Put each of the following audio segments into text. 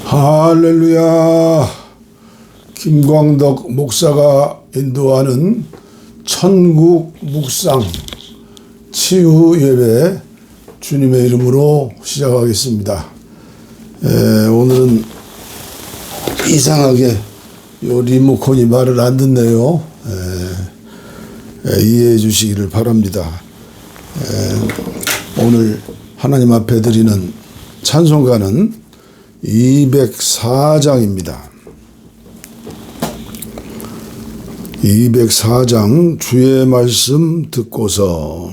할렐루야. 김광덕 목사가 인도하는 천국 묵상 치유 예배 주님의 이름으로 시작하겠습니다. 오늘은 이상하게 요 리모컨이 말을 안 듣네요. 이해해 주시기를 바랍니다. 오늘 하나님 앞에 드리는 찬송가는 204장입니다. 204장 주의 말씀 듣고서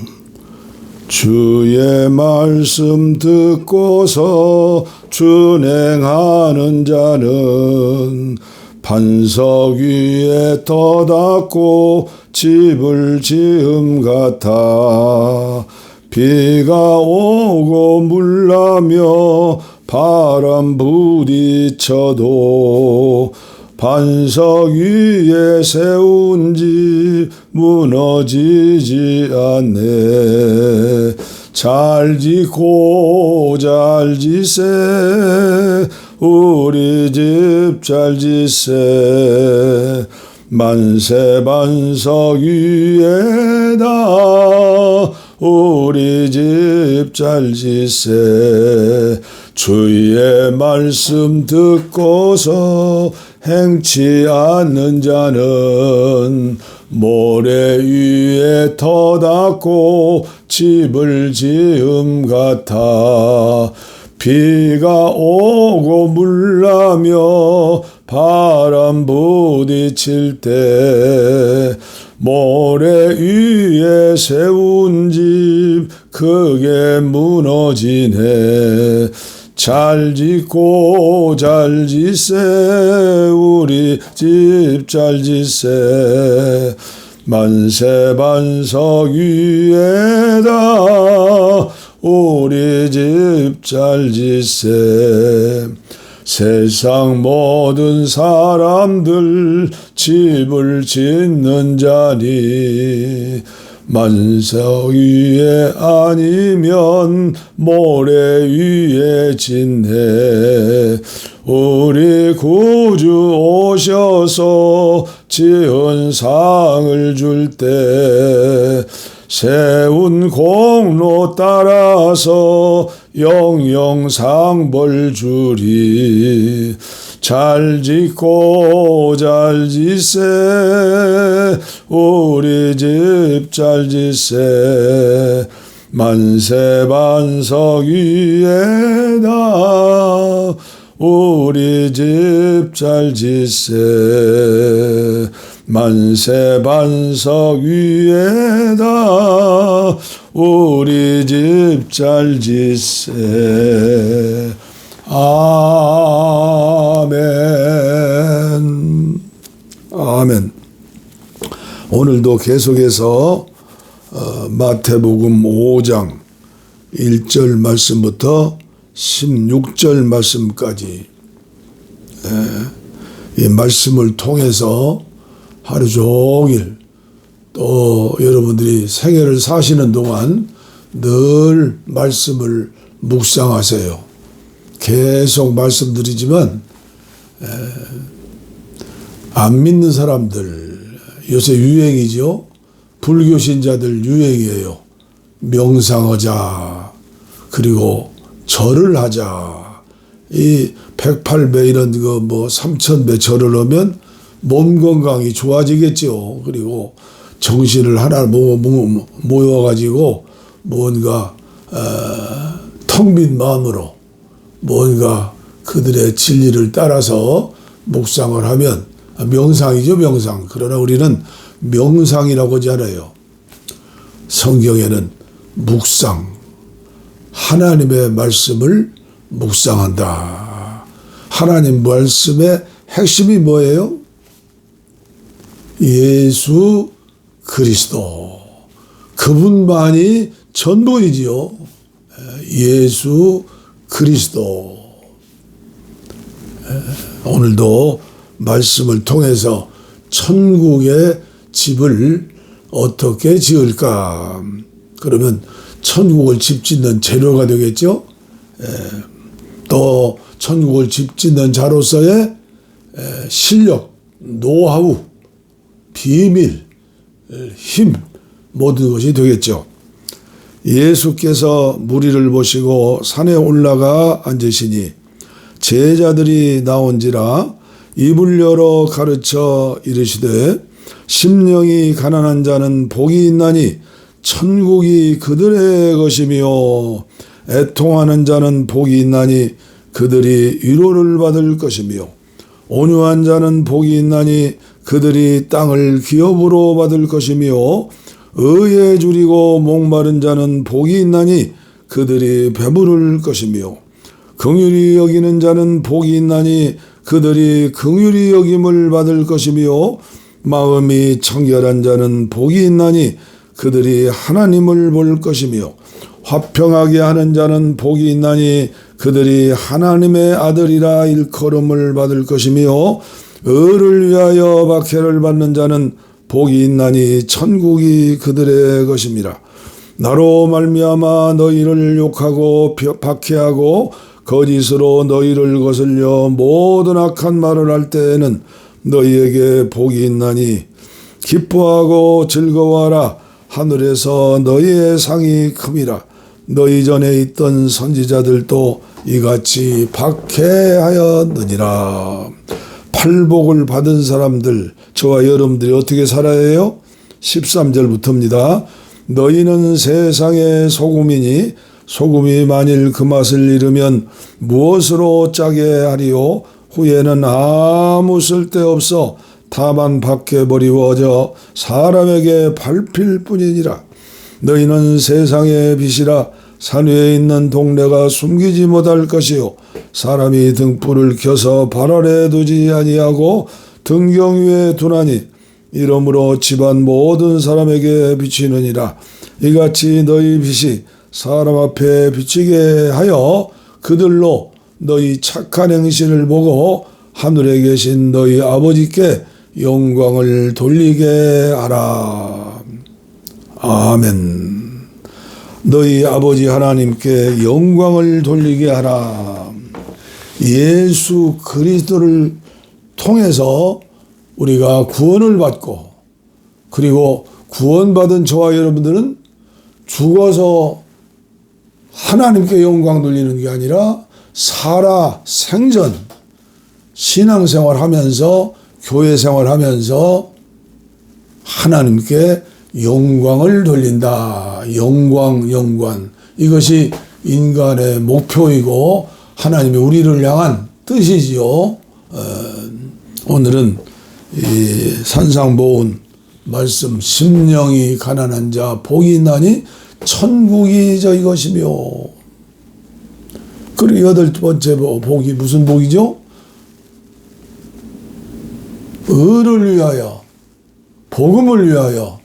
주의 말씀 듣고서 준행하는 자는 반석 위에 터닫고 집을 지음 같아 비가 오고 물나며 바람 부딪혀도 반석 위에 세운 집 무너지지 않네. 잘 짓고 잘 짓세 우리 집 잘 짓세 만세 반석 위에다 우리 집 잘 짓세 주의 말씀 듣고서 행치 않는 자는 모래 위에 터닫고 집을 지음 같아 비가 오고 물나며 바람 부딪힐 때 모래 위에 세운 집 크게 무너지네. 잘 짓고 잘 짓세 우리 집 잘 짓세 만세 반석 위에다 우리 집 잘 짓세 세상 모든 사람들 집을 짓는 자니 만석 위에 아니면 모래 위에 짓네. 우리 구주 오셔서 지은 상을 줄 때 세운 공로 따라서 영영 상벌 주리. 잘 짓고 잘 짓세 우리 집 잘 짓세 만세 반석 위에다 우리 집 잘 짓세 만세 반석 위에다 우리 집 잘 짓세. 아멘. 아멘. 오늘도 계속해서 마태복음 5장 1절 말씀부터 16절 말씀까지 이 말씀을 통해서 하루 종일 또 여러분들이 생애를 사시는 동안 늘 말씀을 묵상하세요. 계속 말씀드리지만 안 믿는 사람들 요새 유행이죠. 불교 신자들 유행이에요. 명상하자 그리고 절을 하자. 이 108배 이런 거 뭐 3000배 절을 하면 몸 건강이 좋아지겠죠. 그리고 정신을 하나 모여가지고 뭔가 텅 빈 마음으로 뭔가 그들의 진리를 따라서 묵상을 하면 명상이죠, 명상. 그러나 우리는 명상이라고 하지 않아요. 성경에는 묵상, 하나님의 말씀을 묵상한다. 하나님 말씀의 핵심이 뭐예요? 예수 그리스도. 그분만이 전부이지요. 예수 그리스도. 오늘도 말씀을 통해서 천국의 집을 어떻게 지을까? 그러면 천국을 집 짓는 재료가 되겠죠? 또 천국을 집 짓는 자로서의 실력, 노하우, 비밀, 힘 모든 것이 되겠죠. 예수께서 무리를 보시고 산에 올라가 앉으시니 제자들이 나온지라 입을 열어 가르쳐 이르시되 심령이 가난한 자는 복이 있나니 천국이 그들의 것이며 애통하는 자는 복이 있나니 그들이 위로를 받을 것이며 온유한 자는 복이 있나니 그들이 땅을 기업으로 받을 것이며 의에 줄이고 목마른 자는 복이 있나니 그들이 배부를 것이며 긍휼히 여기는 자는 복이 있나니 그들이 긍휼히 여김을 받을 것이며 마음이 청결한 자는 복이 있나니 그들이 하나님을 볼 것이며 화평하게 하는 자는 복이 있나니 그들이 하나님의 아들이라 일컬음을 받을 것이며 의를 위하여 박해를 받는 자는 복이 있나니 천국이 그들의 것임이라. 나로 말미암아 너희를 욕하고 박해하고 거짓으로 너희를 거슬려 모든 악한 말을 할 때에는 너희에게 복이 있나니 기뻐하고 즐거워하라. 하늘에서 너희의 상이 큼이라. 너희 전에 있던 선지자들도 이같이 박해하였느니라. 팔복을 받은 사람들, 저와 여러분들이 어떻게 살아야 해요? 13절부터입니다. 너희는 세상의 소금이니 소금이 만일 그 맛을 잃으면 무엇으로 짜게 하리요? 후에는 아무 쓸데없어 다만 밖에 버리워져 사람에게 밟힐 뿐이니라. 너희는 세상의 빛이라. 산 위에 있는 동네가 숨기지 못할 것이요 사람이 등불을 켜서 발 아래 두지 아니하고 등경 위에 두나니 이러므로 집안 모든 사람에게 비치느니라. 이같이 너희 빛이 사람 앞에 비치게 하여 그들로 너희 착한 행실을 보고 하늘에 계신 너희 아버지께 영광을 돌리게 하라. 아멘. 너희 아버지 하나님께 영광을 돌리게 하라. 예수 그리스도를 통해서 우리가 구원을 받고, 그리고 구원받은 저와 여러분들은 죽어서 하나님께 영광 돌리는 게 아니라 살아 생전 신앙생활 하면서 교회 생활하면서 하나님께 영광을 돌린다. 영광. 이것이 인간의 목표이고 하나님이 우리를 향한 뜻이지요. 오늘은 이 산상보훈 말씀, 심령이 가난한 자 복이 있나니 천국이 저희 것이며. 그리고 8번째 복이 무슨 복이죠? 의를 위하여, 복음을 위하여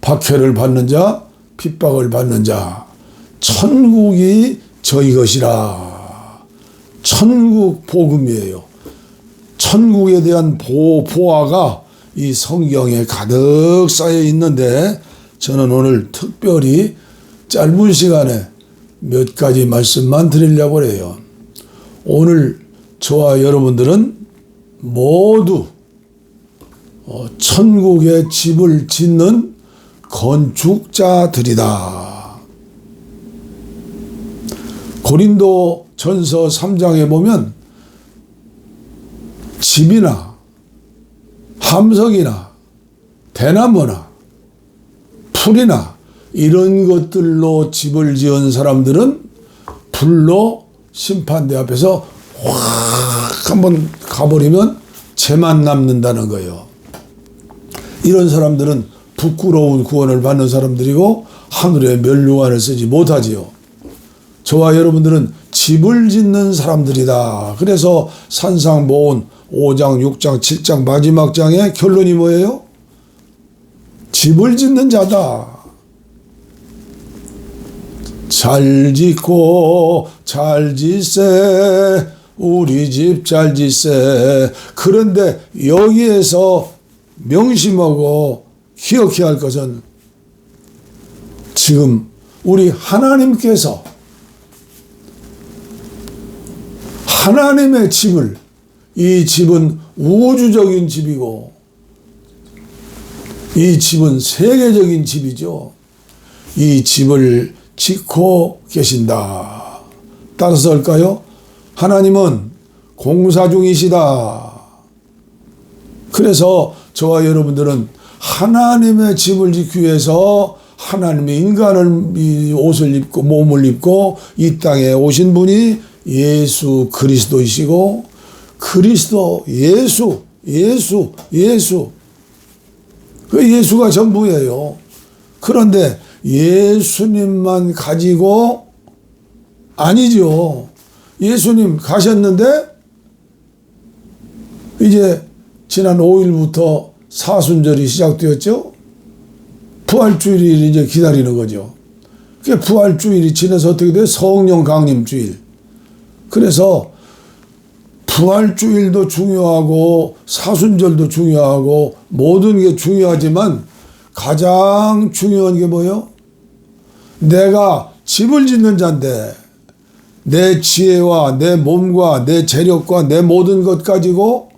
박해를 받는 자, 핍박을 받는 자, 천국이 저희 것이라. 천국 복음이에요. 천국에 대한 보화가 이 성경에 가득 쌓여 있는데, 저는 오늘 특별히 짧은 시간에 몇 가지 말씀만 드리려고 해요. 오늘 저와 여러분들은 모두 천국의 집을 짓는 건축자들이다. 고린도 전서 3장에 보면 집이나 함석이나 대나무나 풀이나 이런 것들로 집을 지은 사람들은 불로 심판대 앞에서 확 한번 가버리면 죄만 남는다는 거예요. 이런 사람들은 부끄러운 구원을 받는 사람들이고 하늘에 면류관을 쓰지 못하지요. 저와 여러분들은 집을 짓는 사람들이다. 그래서 산상보훈 5장, 6장, 7장 마지막 장의 결론이 뭐예요? 집을 짓는 자다. 잘 짓고 잘 짓세, 우리 집 잘 짓세. 그런데 여기에서 명심하고 기억해야 할 것은 지금 우리 하나님께서 하나님의 집을, 이 집은 우주적인 집이고 이 집은 세계적인 집이죠. 이 집을 짓고 계신다. 따라서 할까요? 하나님은 공사 중이시다. 그래서 저와 여러분들은 하나님의 집을 짓기 위해서 하나님의 인간을 옷을 입고 몸을 입고 이 땅에 오신 분이 예수 그리스도이시고 그리스도 예수 그 예수가 전부예요. 그런데 예수님만 가지고 아니죠. 예수님 가셨는데 이제 지난 5일부터 사순절이 시작되었죠. 부활주일이 이제 기다리는 거죠. 그 부활주일이 지나서 어떻게 돼요? 성령 강림주일. 그래서 부활주일도 중요하고 사순절도 중요하고 모든 게 중요하지만 가장 중요한 게 뭐예요? 내가 집을 짓는 자인데 내 지혜와 내 몸과 내 재력과 내 모든 것 가지고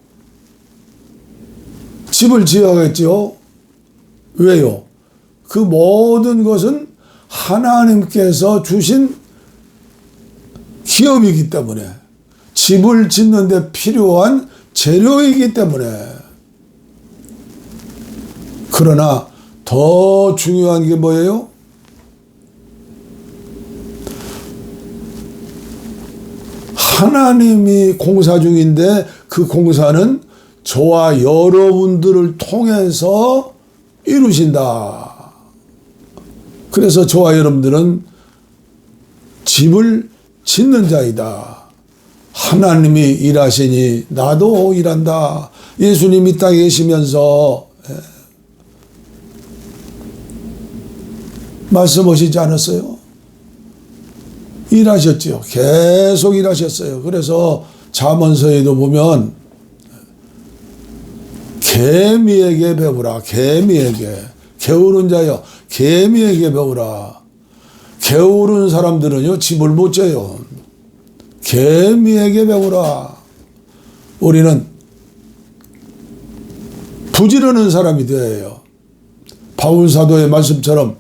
집을 지어야겠죠. 왜요? 그 모든 것은 하나님께서 주신 기업이기 때문에 집을 짓는 데 필요한 재료이기 때문에. 그러나 더 중요한 게 뭐예요? 하나님이 공사 중인데 그 공사는 저와 여러분들을 통해서 이루신다. 그래서 저와 여러분들은 집을 짓는 자이다. 하나님이 일하시니 나도 일한다. 예수님 이 땅에 계시면서 말씀하시지 않았어요? 일하셨죠. 계속 일하셨어요. 그래서 잠언서에도 보면 개미에게 배우라. 개미에게. 게으른 자여 개미에게 배우라. 게으른 사람들은요 집을 못 져요. 개미에게 배우라. 우리는 부지런한 사람이 되어야 해요. 바울 사도의 말씀처럼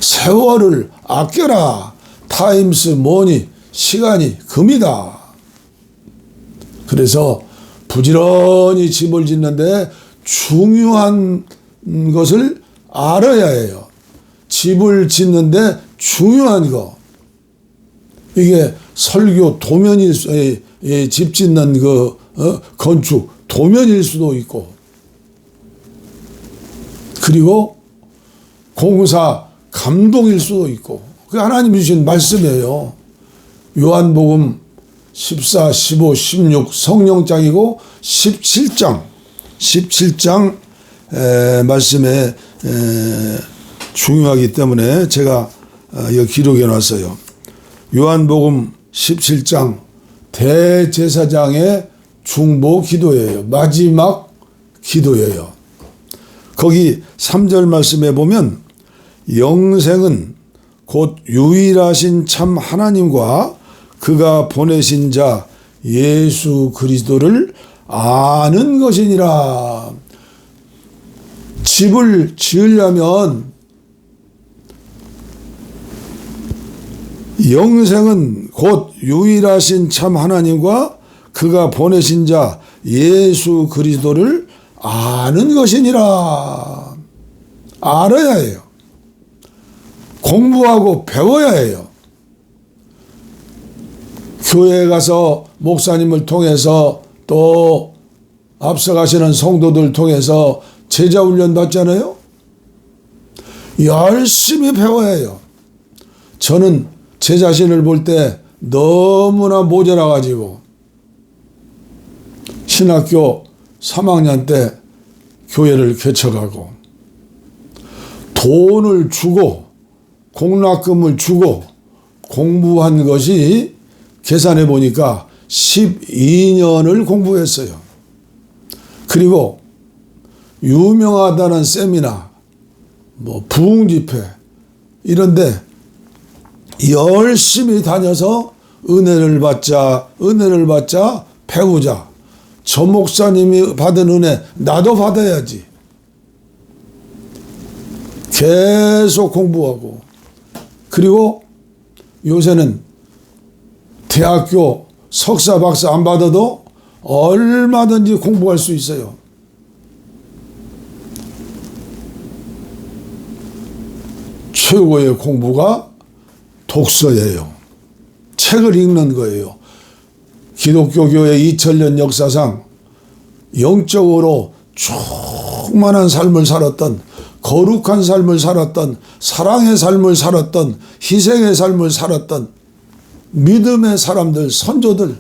세월을 아껴라. 타임스 머니, 시간이 금이다. 그래서 부지런히 집을 짓는데 중요한 것을 알아야 해요. 집을 짓는데 중요한 거. 이게 설교 도면일 수, 집 짓는 건축 도면일 수도 있고, 그리고 공사 감동일 수도 있고, 그게 하나님이 주신 말씀이에요. 요한복음 14, 15, 16 성령장이고 17장 말씀에 중요하기 때문에 제가 여기 기록해 놨어요. 요한복음 17장 대제사장의 중보 기도예요. 마지막 기도예요. 거기 3절 말씀에 보면 영생은 곧 유일하신 참 하나님과 그가 보내신 자 예수 그리스도를 아는 것이니라. 집을 지으려면 영생은 곧 유일하신 참 하나님과 그가 보내신 자 예수 그리스도를 아는 것이니라. 알아야 해요. 공부하고 배워야 해요. 교회에 가서 목사님을 통해서 또 앞서가시는 성도들 통해서 제자 훈련 받잖아요. 열심히 배워야 해요. 저는 제 자신을 볼 때 너무나 모자라 가지고 신학교 3학년 때 교회를 개척하고 돈을 주고 공락금을 주고 공부한 것이 계산해 보니까 12년을 공부했어요. 그리고 유명하다는 세미나, 부흥집회 이런데 열심히 다녀서 은혜를 받자 배우자. 저 목사님이 받은 은혜 나도 받아야지. 계속 공부하고. 그리고 요새는 대학교 석사 박사 안 받아도 얼마든지 공부할 수 있어요. 최고의 공부가 독서예요. 책을 읽는 거예요. 기독교 교회 2000년 역사상 영적으로 충만한 삶을 살았던, 거룩한 삶을 살았던, 사랑의 삶을 살았던, 희생의 삶을 살았던 믿음의 사람들, 선조들,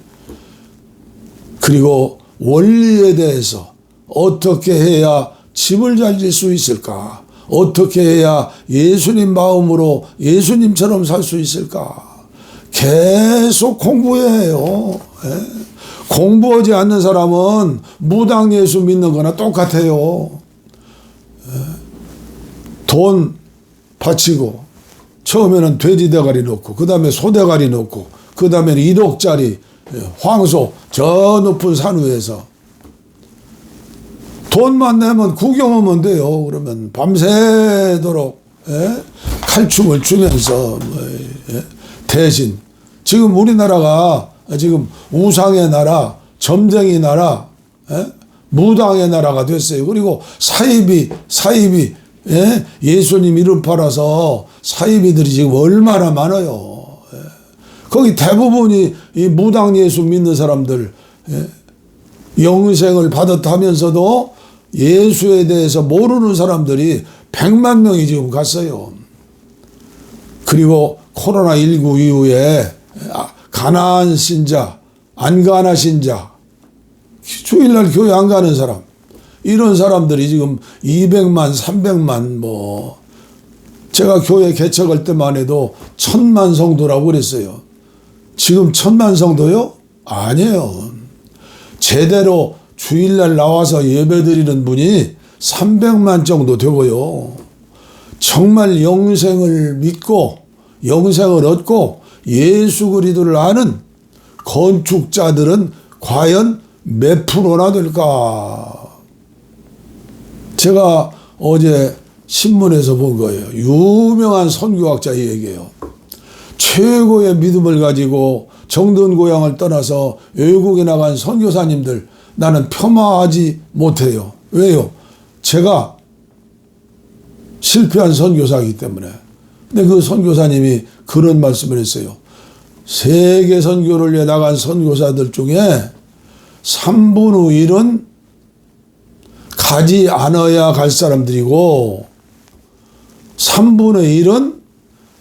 그리고 원리에 대해서 어떻게 해야 집을 잘 질 수 있을까? 어떻게 해야 예수님 마음으로 예수님처럼 살 수 있을까? 계속 공부해요. 공부하지 않는 사람은 무당 예수 믿는 거나 똑같아요. 돈 바치고 처음에는 돼지 대가리 넣고 그 다음에 소 대가리 넣고 그 다음에는 1억짜리 황소 저 높은 산 위에서 돈만 내면 구경하면 돼요. 그러면 밤새도록 칼춤을 추면서 대신 지금 우리나라가 지금 우상의 나라, 점쟁이 나라, 무당의 나라가 됐어요. 그리고 사이비 예수님 이름 팔아서 사이비들이 지금 얼마나 많아요. 거기 대부분이 이 무당 예수 믿는 사람들, 영생을 받았다면서도 예수에 대해서 모르는 사람들이 100만 명이 지금 갔어요. 그리고 코로나19 이후에 가난한 신자, 안 가나 신자, 주일날 교회 안 가는 사람, 이런 사람들이 지금 200만, 300만 제가 교회 개척할 때만 해도 1000만 성도라고 그랬어요. 지금 1000만 성도요? 아니에요. 제대로 주일날 나와서 예배드리는 분이 300만 정도 되고요. 정말 영생을 믿고 영생을 얻고 예수 그리스도를 아는 건축자들은 과연 몇 프로나 될까? 제가 어제 신문에서 본 거예요. 유명한 선교학자의 얘기예요. 최고의 믿음을 가지고 정든 고향을 떠나서 외국에 나간 선교사님들 나는 폄하하지 못해요. 왜요? 제가 실패한 선교사이기 때문에. 근데 그 선교사님이 그런 말씀을 했어요. 세계 선교를 위해 나간 선교사들 중에 3분의 1은 가지 않아야 갈 사람들이고 3분의 1은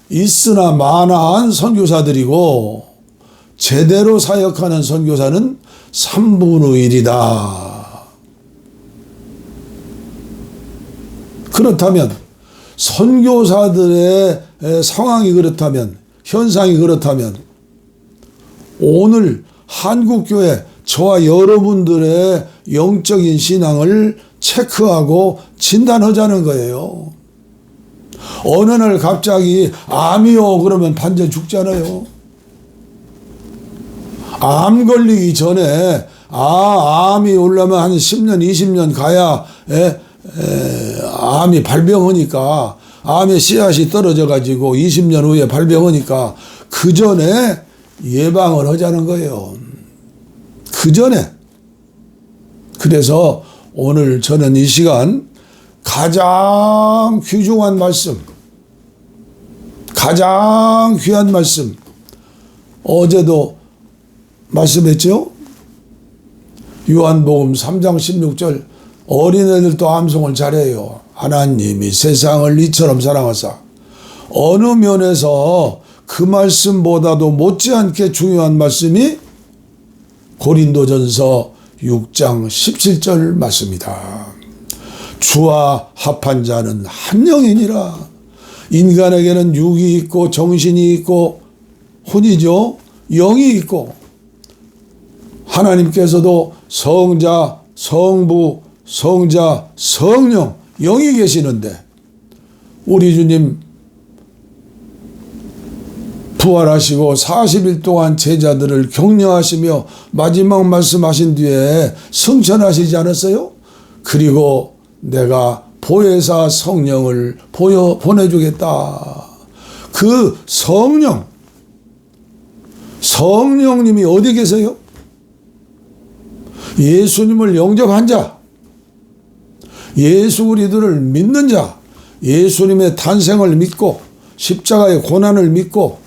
있으나 마나한 선교사들이고 제대로 사역하는 선교사는 3분의 1이다. 그렇다면 선교사들의 상황이 그렇다면, 현상이 그렇다면 오늘 한국교회 저와 여러분들의 영적인 신앙을 체크하고 진단하자는 거예요. 어느 날 갑자기 암이요 그러면 반전 죽잖아요. 암 걸리기 전에 암이 오려면 한 10년 20년 가야 암이 발병하니까, 암의 씨앗이 떨어져 가지고 20년 후에 발병하니까 그 전에 예방을 하자는 거예요. 그 전에. 그래서 오늘 저는 이 시간 가장 귀중한 말씀, 가장 귀한 말씀, 어제도 말씀했죠? 요한복음 3장 16절, 어린애들도 암송을 잘해요. 하나님이 세상을 이처럼 사랑하사. 어느 면에서 그 말씀보다도 못지않게 중요한 말씀이 고린도전서 6장 17절 말씀이다. 주와 합한 자는 한 영이니라. 인간에게는 육이 있고 정신이 있고 혼이죠. 영이 있고, 하나님께서도 성자, 성부, 성자, 성령, 영이 계시는데 우리 주님 부활하시고 40일 동안 제자들을 격려하시며 마지막 말씀하신 뒤에 승천하시지 않았어요? 그리고 내가 보혜사 성령을 보내주겠다. 그 성령님이 어디 계세요? 예수님을 영접한 자, 예수 그리스도를 믿는 자, 예수님의 탄생을 믿고 십자가의 고난을 믿고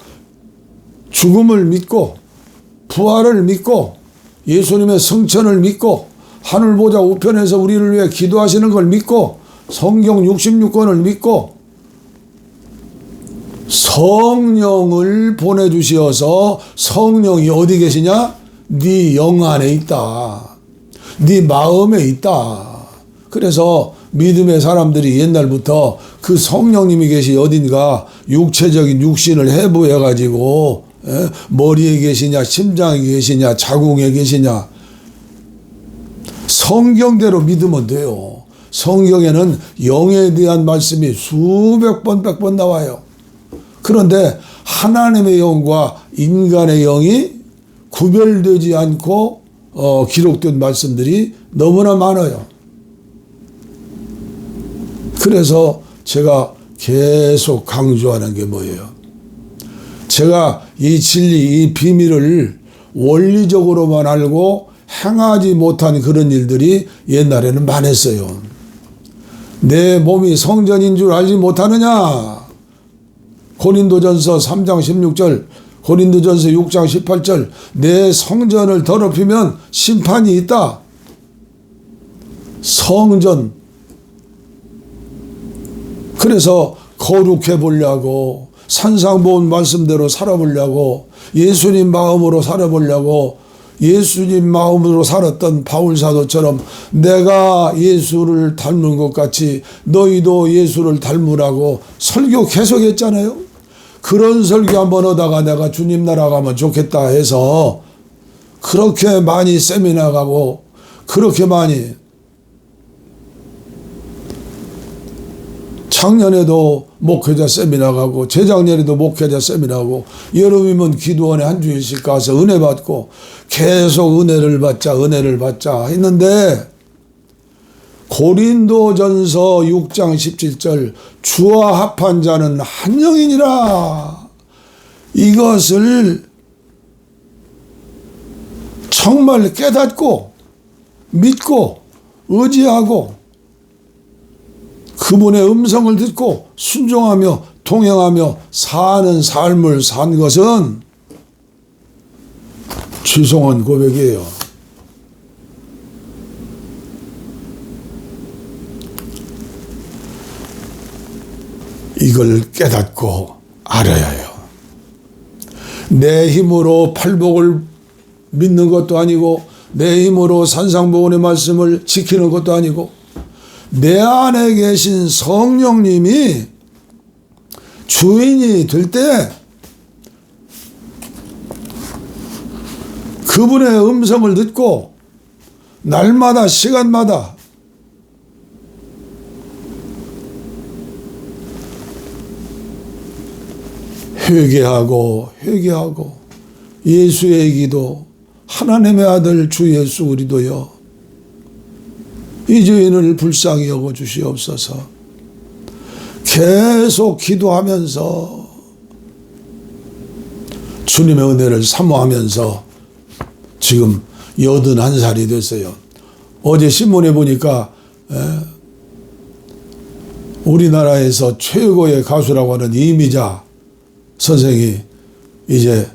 죽음을 믿고 부활을 믿고 예수님의 성천을 믿고 하늘보좌 우편에서 우리를 위해 기도하시는 걸 믿고 성경 66권을 믿고 성령을 보내주시어서 성령이 어디 계시냐? 네 영 안에 있다. 네 마음에 있다. 그래서 믿음의 사람들이 옛날부터 그 성령님이 계시 어딘가 육체적인 육신을 해부해가지고 머리에 계시냐 심장에 계시냐 자궁에 계시냐 성경대로 믿으면 돼요. 성경에는 영에 대한 말씀이 수백 번, 백 번 나와요. 그런데 하나님의 영과 인간의 영이 구별되지 않고 기록된 말씀들이 너무나 많아요. 그래서 제가 계속 강조하는 게 뭐예요? 제가 이 진리, 이 비밀을 원리적으로만 알고 행하지 못한 그런 일들이 옛날에는 많았어요. 내 몸이 성전인 줄 알지 못하느냐? 고린도전서 3장 16절, 고린도전서 6장 18절, 내 성전을 더럽히면 심판이 있다. 성전. 그래서 거룩해 보려고, 산상보훈 말씀대로 살아보려고, 예수님 마음으로 살아보려고, 예수님 마음으로 살았던 바울사도처럼 내가 예수를 닮은 것 같이 너희도 예수를 닮으라고 설교 계속했잖아요. 그런 설교 한번 하다가 내가 주님 나라 가면 좋겠다 해서 그렇게 많이 세미나 가고 그렇게 많이 작년에도 목회자 세미나 가고 재작년에도 목회자 세미나 가고 여름이면 기도원에 한 주일씩 가서 은혜 받고 계속 은혜를 받자 했는데 고린도전서 6장 17절 주와 합한 자는 한 영이니라. 이것을 정말 깨닫고 믿고 의지하고 그분의 음성을 듣고 순종하며 동행하며 사는 삶을 산 것은 죄송한 고백이에요. 이걸 깨닫고 알아야 해요. 내 힘으로 팔복을 믿는 것도 아니고 내 힘으로 산상보훈의 말씀을 지키는 것도 아니고 내 안에 계신 성령님이 주인이 될 때 그분의 음성을 듣고 날마다 시간마다 회개하고 예수의 기도 하나님의 아들 주 예수 우리도요 이 죄인을 불쌍히 여겨 주시옵소서. 계속 기도하면서 주님의 은혜를 사모하면서 지금 81살이 됐어요. 어제 신문에 보니까 우리나라에서 최고의 가수라고 하는 이미자 선생이 이제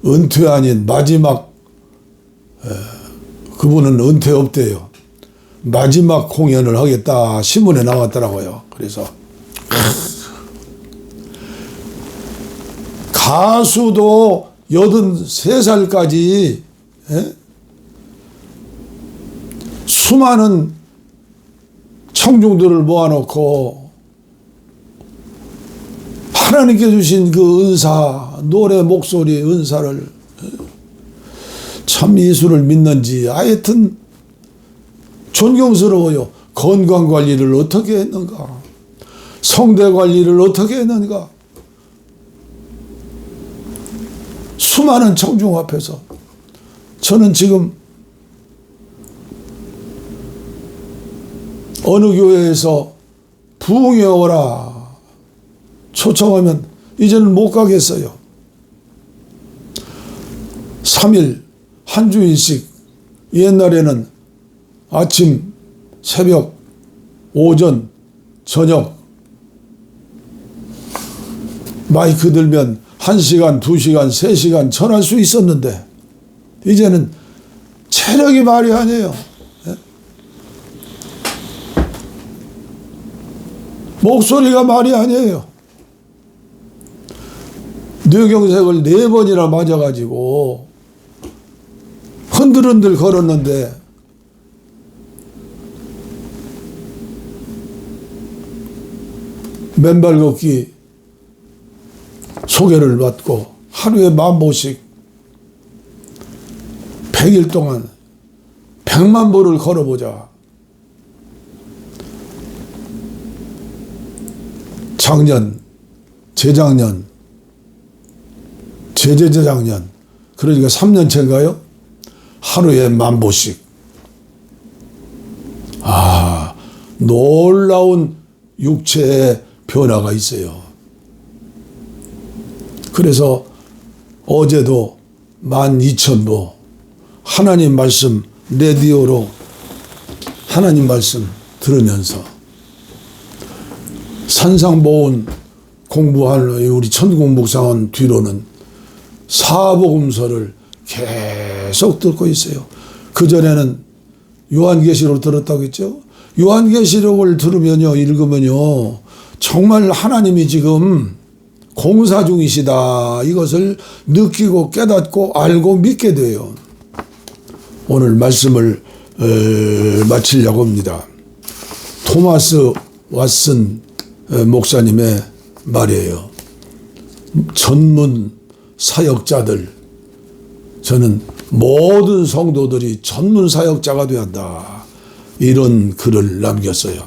은퇴 아닌 마지막 그분은 은퇴 없대요. 마지막 공연을 하겠다 신문에 나왔더라고요. 그래서 가수도 83살까지 수많은 청중들을 모아놓고 하나님께 주신 그 은사, 노래 목소리 은사를 참 예수를 믿는지 하여튼 존경스러워요. 건강관리를 어떻게 했는가? 성대관리를 어떻게 했는가? 수많은 청중 앞에서 저는 지금 어느 교회에서 부흥에 오라 초청하면 이제는 못 가겠어요. 3일 한 주일씩 옛날에는 아침, 새벽, 오전, 저녁 마이크 들면 1시간, 2시간, 3시간 전할 수 있었는데 이제는 체력이 말이 아니에요. 목소리가 말이 아니에요. 뇌경색을 4번이나 맞아가지고 흔들흔들 걸었는데 맨발 걷기 소개를 받고 하루에 10,000보씩 100일 동안 100만 보를 걸어보자. 작년, 재작년, 재재재작년, 그러니까 3년째인가요? 하루에 10,000보씩. 아, 놀라운 육체의 변화가 있어요. 그래서 어제도 12,000보 하나님 말씀 라디오로 하나님 말씀 들으면서 산상보훈 공부하는 우리 천국 묵상원 뒤로는 사복음서를 계속 듣고 있어요. 그전에는 요한계시록 들었다고 했죠. 요한계시록을 들으면요, 읽으면요, 정말 하나님이 지금 공사 중이시다. 이것을 느끼고 깨닫고 알고 믿게 돼요. 오늘 말씀을 마치려고 합니다. 토마스 왓슨 목사님의 말이에요. 전문 사역자들, 저는 모든 성도들이 전문 사역자가 되어야 한다. 이런 글을 남겼어요.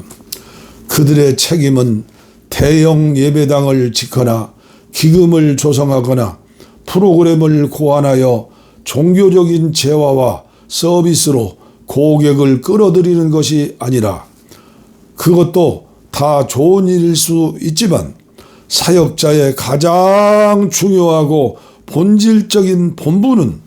그들의 책임은 대형 예배당을 짓거나 기금을 조성하거나 프로그램을 고안하여 종교적인 재화와 서비스로 고객을 끌어들이는 것이 아니라, 그것도 다 좋은 일일 수 있지만 사역자의 가장 중요하고 본질적인 본분은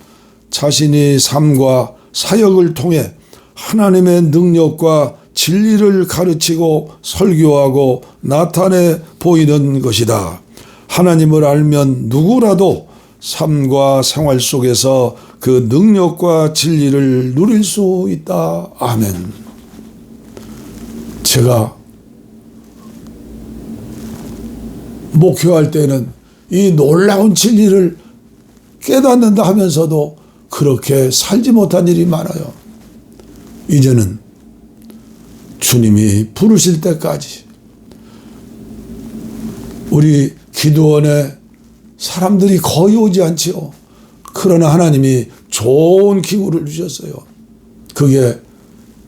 자신이 삶과 사역을 통해 하나님의 능력과 진리를 가르치고 설교하고 나타내 보이는 것이다. 하나님을 알면 누구라도 삶과 생활 속에서 그 능력과 진리를 누릴 수 있다. 아멘. 제가 목회할 때는 이 놀라운 진리를 깨닫는다 하면서도 그렇게 살지 못한 일이 많아요. 이제는 주님이 부르실 때까지 우리 기도원에 사람들이 거의 오지 않지요. 그러나 하나님이 좋은 기구를 주셨어요. 그게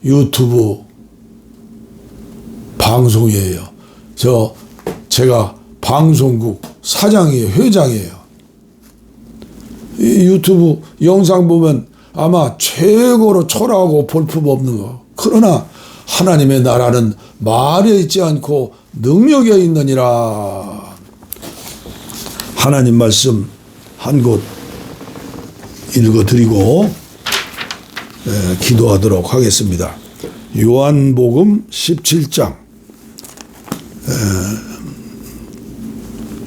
유튜브 방송이에요. 제가 방송국 사장이에요. 회장이에요. 이 유튜브 영상 보면 아마 최고로 초라하고 볼품없는 거. 그러나 하나님의 나라는 말에 있지 않고 능력에 있느니라. 하나님 말씀 한 곳 읽어드리고 기도하도록 하겠습니다. 요한복음 17장,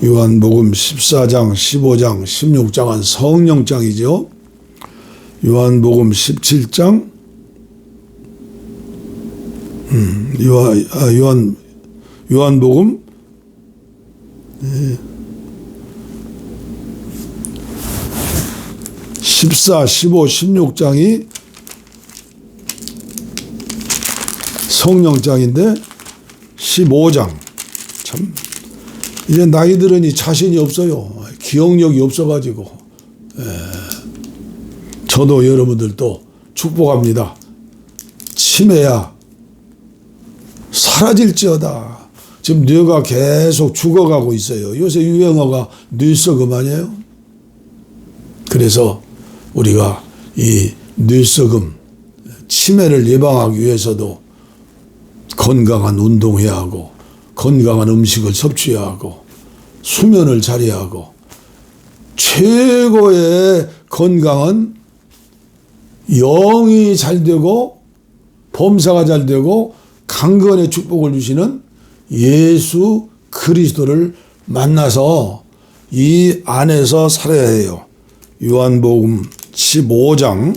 요한복음 14장, 15장, 16장은 성령장이죠. 요한복음 17장, 요한복음 14, 15, 16장이 성령장인데 15장, 참 이제 나이 들으니 자신이 없어요. 기억력이 없어가지고. 저도 여러분들도 축복합니다. 치매야 사라질지어다. 지금 뇌가 계속 죽어가고 있어요. 요새 유행어가 뇌썩음 아니에요? 그래서 우리가 이 뇌썩음, 치매를 예방하기 위해서도 건강한 운동해야 하고 건강한 음식을 섭취해야 하고 수면을 잘해야 하고 최고의 건강은 영이 잘 되고 범사가 잘 되고 강건의 축복을 주시는 예수 그리스도를 만나서 이 안에서 살아야 해요. 요한복음 15장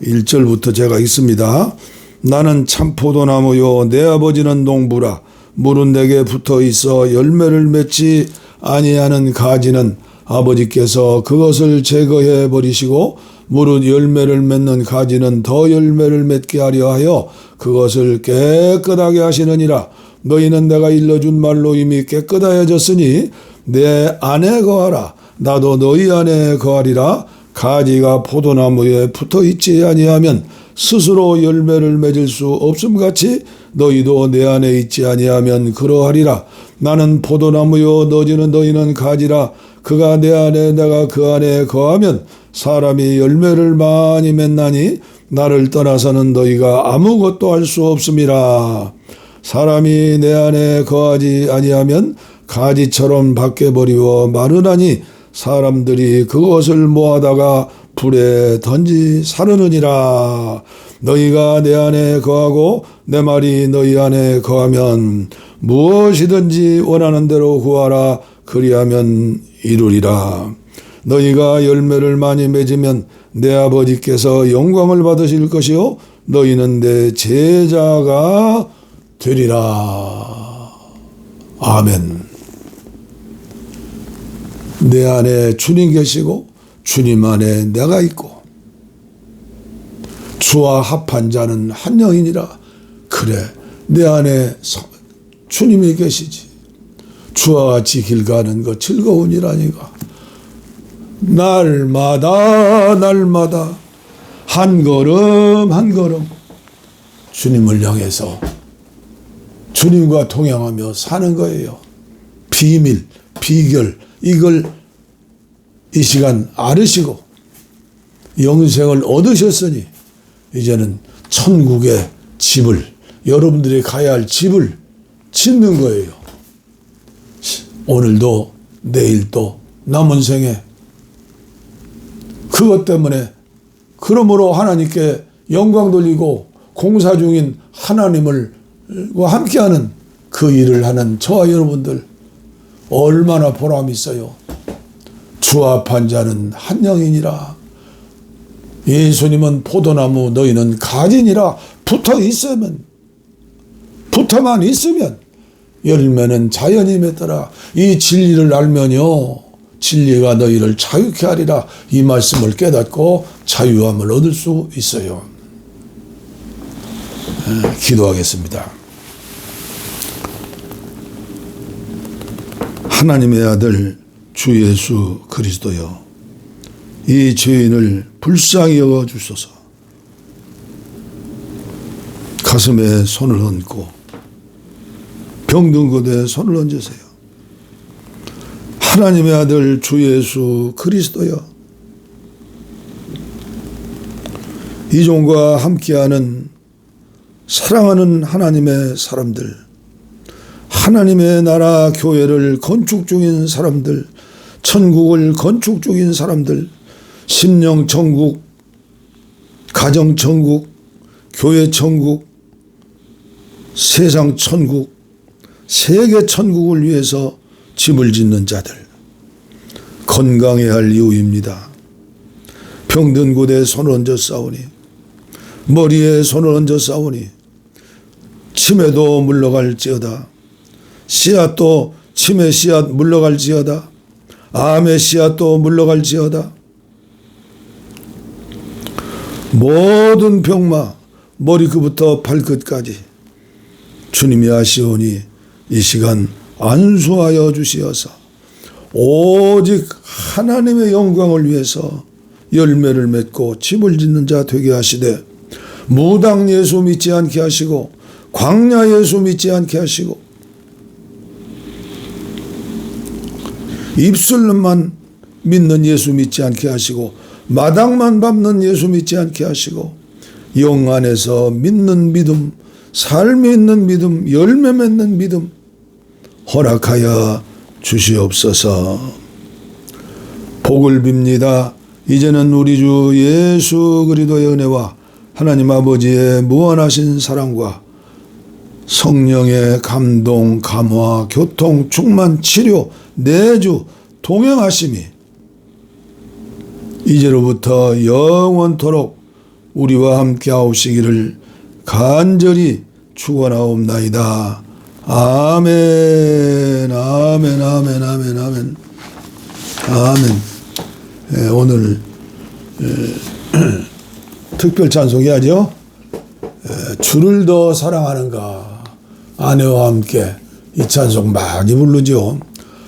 1절부터 제가 읽습니다. 나는 참 포도나무요 내 아버지는 농부라. 물은 내게 붙어 있어 열매를 맺지 아니하는 가지는 아버지께서 그것을 제거해 버리시고 무릇 열매를 맺는 가지는 더 열매를 맺게 하려 하여 그것을 깨끗하게 하시느니라. 너희는 내가 일러준 말로 이미 깨끗하여졌으니 내 안에 거하라. 나도 너희 안에 거하리라. 가지가 포도나무에 붙어 있지 아니하면 스스로 열매를 맺을 수 없음같이 너희도 내 안에 있지 아니하면 그러하리라. 나는 포도나무요 너희는 가지라. 그가 내 안에 내가 그 안에 거하면 사람이 열매를 많이 맺나니 나를 떠나서는 너희가 아무것도 할 수 없음이라. 사람이 내 안에 거하지 아니하면 가지처럼 밖에 버리워 마르나니 사람들이 그것을 모아다가 불에 던지 사르느니라. 너희가 내 안에 거하고 내 말이 너희 안에 거하면 무엇이든지 원하는 대로 구하라. 그리하면 이루리라. 너희가 열매를 많이 맺으면 내 아버지께서 영광을 받으실 것이요 너희는 내 제자가 되리라. 아멘. 내 안에 주님 계시고 주님 안에 내가 있고 주와 합한 자는 한 영이니라. 그래, 내 안에 주님이 계시지. 주와 같이 길 가는 것 즐거우니라니까. 날마다 한 걸음 한 걸음 주님을 향해서 주님과 동행하며 사는 거예요. 비밀, 비결 이걸 이 시간 알으시고 영생을 얻으셨으니 이제는 천국의 집을, 여러분들이 가야 할 집을 짓는 거예요. 오늘도 내일도 남은 생에 그것 때문에 그러므로 하나님께 영광 돌리고 공사 중인 하나님과 함께하는 그 일을 하는 저와 여러분들 얼마나 보람이 있어요. 주와 합한 자는 한 영이니라. 예수님은 포도나무 너희는 가지니라. 붙어만 있으면 열매는 자연히 맺더라. 이 진리를 알면요 진리가 너희를 자유케 하리라. 이 말씀을 깨닫고 자유함을 얻을 수 있어요. 기도하겠습니다. 하나님의 아들 주 예수 그리스도여, 이 죄인을 불쌍히 여겨주소서. 가슴에 손을 얹고 병든 곳에 손을 얹으세요. 하나님의 아들 주 예수 그리스도여, 이종과 함께하는 사랑하는 하나님의 사람들, 하나님의 나라 교회를 건축 중인 사람들, 천국을 건축 중인 사람들, 심령 천국, 가정 천국, 교회 천국, 세상 천국, 세계 천국을 위해서 집을 짓는 자들, 건강해야 할 이유입니다. 병든 곳에 손을 얹어 싸우니, 머리에 손을 얹어 싸우니, 치매도 물러갈지어다. 씨앗도 치매 씨앗 물러갈지어다. 암의 씨앗도 물러갈지어다. 모든 병마 머리끝부터 발끝까지 주님이 아시오니 이 시간 안수하여 주시어서 오직 하나님의 영광을 위해서 열매를 맺고 집을 짓는 자 되게 하시되, 무당 예수 믿지 않게 하시고 광야 예수 믿지 않게 하시고 입술로만 믿는 예수 믿지 않게 하시고 마당만 밟는 예수 믿지 않게 하시고 영 안에서 믿는 믿음, 삶이 있는 믿음, 열매 맺는 믿음 허락하여 주시옵소서. 복을 빕니다. 이제는 우리 주 예수 그리스도의 은혜와 하나님 아버지의 무한하신 사랑과 성령의 감동, 감화, 교통, 충만, 치료, 내주, 동행하심이 이제로부터 영원토록 우리와 함께 하옵시기를 간절히 축원하옵나이다. 아멘, 아멘, 아멘, 아멘, 아멘, 아멘. 오늘 특별 찬송해야죠. 주를 더 사랑하는가. 아내와 함께 이 찬송 많이 부르죠.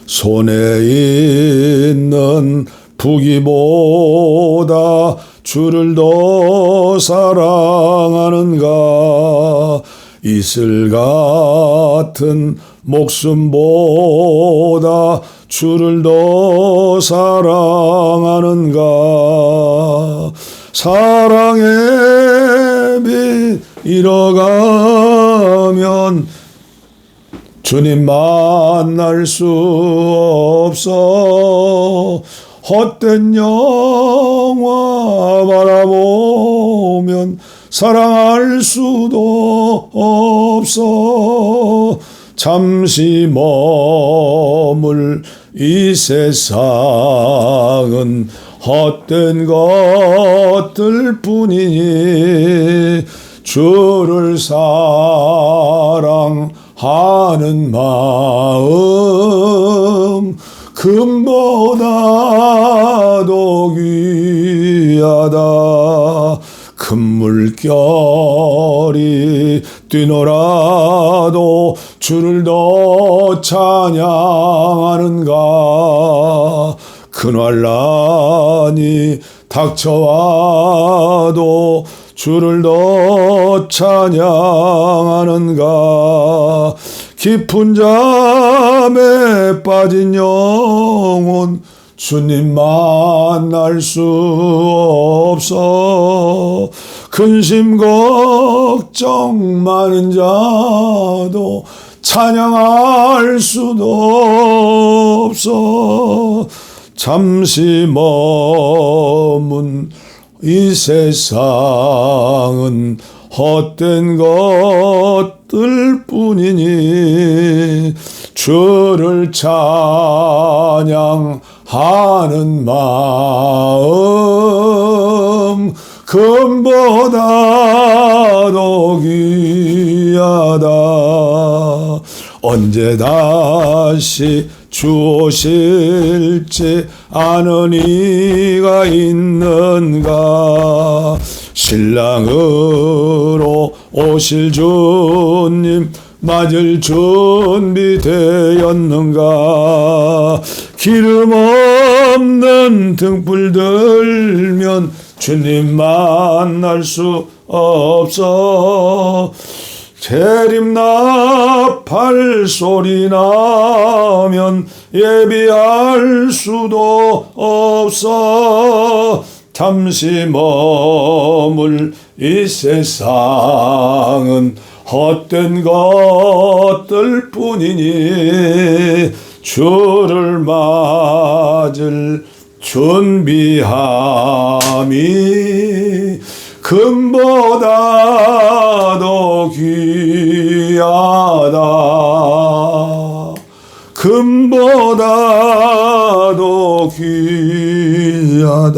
손에 있는 부귀보다 주를 더 사랑하는가. 이슬 같은 목숨보다 주를 더 사랑하는가. 사랑의 빛 잃어가면 주님 만날 수 없어. 헛된 영화 바라보면 사랑할 수도 없어. 잠시 머물 이 세상은 헛된 것들 뿐이니 주를 사랑하는 마음 금보다도 귀하다. 큰 물결이 뛰노라도 주를 더 찬양하는가. 큰 환난이 닥쳐와도 주를 더 찬양하는가. 깊은 잠에 빠진 영혼 주님 만날 수 없어. 근심 걱정 많은 자도 찬양할 수도 없어. 잠시 머문 이 세상은 헛된 것들 뿐이니 주를 찬양하는 마음 금보다도 귀하다. 언제 다시 주 오실지 아는 이가 있는가. 신랑으로 오실 주님 맞을 준비되었는가. 기름 없는 등불 들면 주님 만날 수 없어. 재림나팔 소리 나면 예비할 수도 없어. 잠시 머물 이 세상은 헛된 것들 뿐이니 주를 맞을 준비함이 금보다도 귀하다. 금보다도 귀하다.